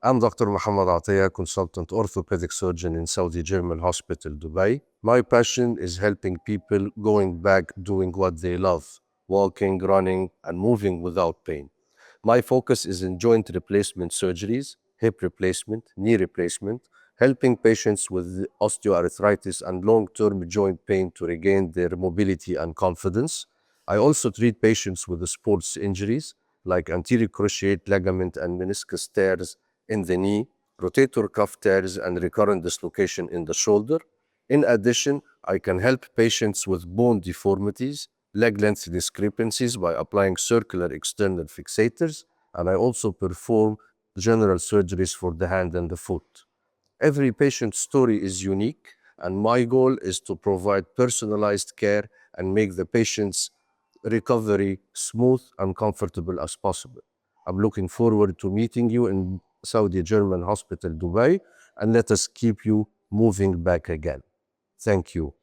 I'm Dr. Mohamed Attia, consultant orthopedic surgeon in Saudi German Hospital, Dubai. My passion is helping people going back doing what they love, walking, running, and moving without pain. My focus is in joint replacement surgeries, hip replacement, knee replacement, helping patients with osteoarthritis and long-term joint pain to regain their mobility and confidence. I also treat patients with sports injuries like anterior cruciate ligament and meniscus tears in the knee, rotator cuff tears, and recurrent dislocation in the shoulder. In addition, I can help patients with bone deformities, leg length discrepancies by applying circular external fixators, and I also perform general surgeries for the hand and the foot. Every patient's story is unique, and my goal is to provide personalized care and make the patient's recovery smooth and comfortable as possible. I'm looking forward to meeting you in Saudi German Hospital, Dubai, and let us keep you moving back again. Thank you.